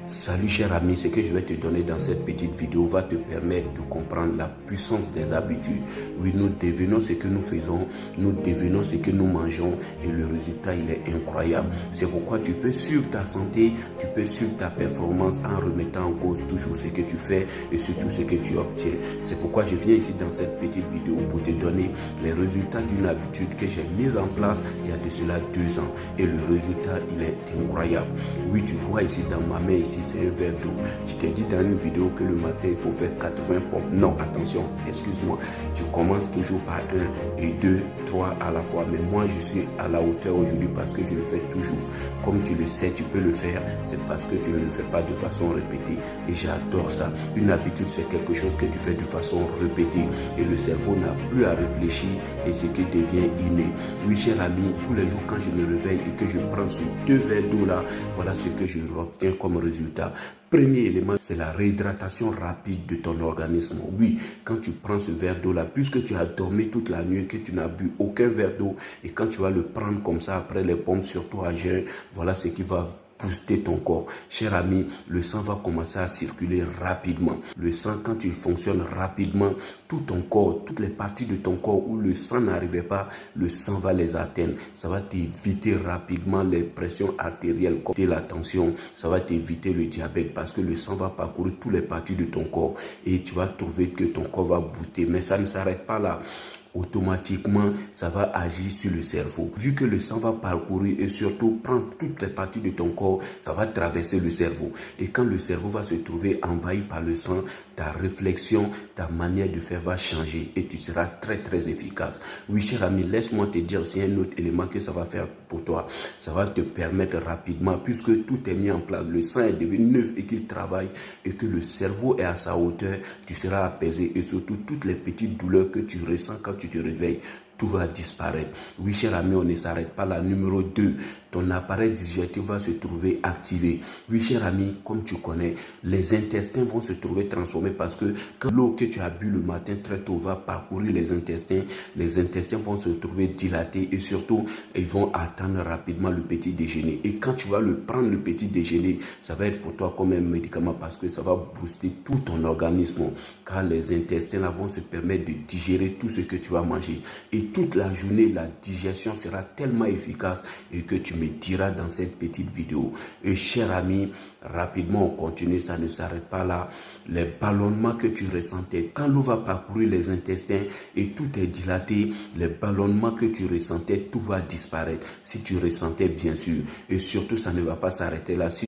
Salut cher ami, ce que je vais te donner dans cette petite vidéo va te permettre de comprendre la puissance des habitudes. Oui, nous devenons ce que nous faisons, nous devenons ce que nous mangeons et le résultat il est incroyable. C'est pourquoi tu peux suivre ta santé, tu peux suivre ta performance en remettant en cause toujours ce que tu fais et surtout ce que tu obtiens. C'est pourquoi je viens ici dans cette petite vidéo pour te donner les résultats d'une habitude que j'ai mise en place il y a de cela 2 ans et le résultat il est incroyable. Oui, tu vois ici dans ma main ici, c'est un verre d'eau. Je t'ai dit dans une vidéo que le matin, il faut faire 80 pompes. Non, attention, excuse-moi. Tu commences toujours par 1 et 2, 3 à la fois. Mais moi, je suis à la hauteur aujourd'hui parce que je le fais toujours. Comme tu le sais, tu peux le faire. C'est parce que tu ne le fais pas de façon répétée. Et j'adore ça. Une habitude, c'est quelque chose que tu fais de façon répétée. Et le cerveau n'a plus à réfléchir et ce qui devient inné. Oui, cher ami, tous les jours quand je me réveille et que je prends ce 2 verres d'eau là, voilà ce que je obtiens comme résultat. Premier élément, c'est la réhydratation rapide de ton organisme. Oui, quand tu prends ce verre d'eau là, puisque tu as dormi toute la nuit, que tu n'as bu aucun verre d'eau, et quand tu vas le prendre comme ça après les pompes, surtout à jeun, voilà ce qui va booster ton corps. Cher ami, le sang va commencer à circuler rapidement. Le sang, quand il fonctionne rapidement, tout ton corps, toutes les parties de ton corps où le sang n'arrivait pas, le sang va les atteindre. Ça va t'éviter rapidement les pressions artérielles, comme la tension. Ça va t'éviter le diabète parce que le sang va parcourir toutes les parties de ton corps et tu vas trouver que ton corps va booster. Mais ça ne s'arrête pas là. Automatiquement, ça va agir sur le cerveau. Vu que le sang va parcourir et surtout prendre toutes les parties de ton corps, ça va traverser le cerveau. Et quand le cerveau va se trouver envahi par le sang, ta réflexion, ta manière de faire va changer et tu seras très très efficace. Oui, cher ami, laisse-moi te dire aussi un autre élément que ça va faire pour toi. Ça va te permettre rapidement, puisque tout est mis en place, le sang est devenu neuf et qu'il travaille et que le cerveau est à sa hauteur, tu seras apaisé et surtout toutes les petites douleurs que tu ressens quand tu te réveilles, tout va disparaître. Oui, cher ami, on ne s'arrête pas là. Numéro 2, ton appareil digestif va se trouver activé. Oui, cher ami, comme tu connais, les intestins vont se trouver transformés parce que quand l'eau que tu as bu le matin très tôt va parcourir les intestins vont se trouver dilatés et surtout, ils vont attendre rapidement le petit déjeuner. Et quand tu vas le prendre, le petit déjeuner, ça va être pour toi comme un médicament parce que ça va booster tout ton organisme. Car les intestins là vont se permettre de digérer tout ce que tu vas manger. Et toute la journée, la digestion sera tellement efficace et que tu me diras dans cette petite vidéo. Et cher ami, rapidement on continue, ça ne s'arrête pas là. Les ballonnements que tu ressentais, quand l'eau va parcourir les intestins et tout est dilaté, les ballonnements que tu ressentais, tout va disparaître. Si tu ressentais bien sûr. Et surtout, ça ne va pas s'arrêter là.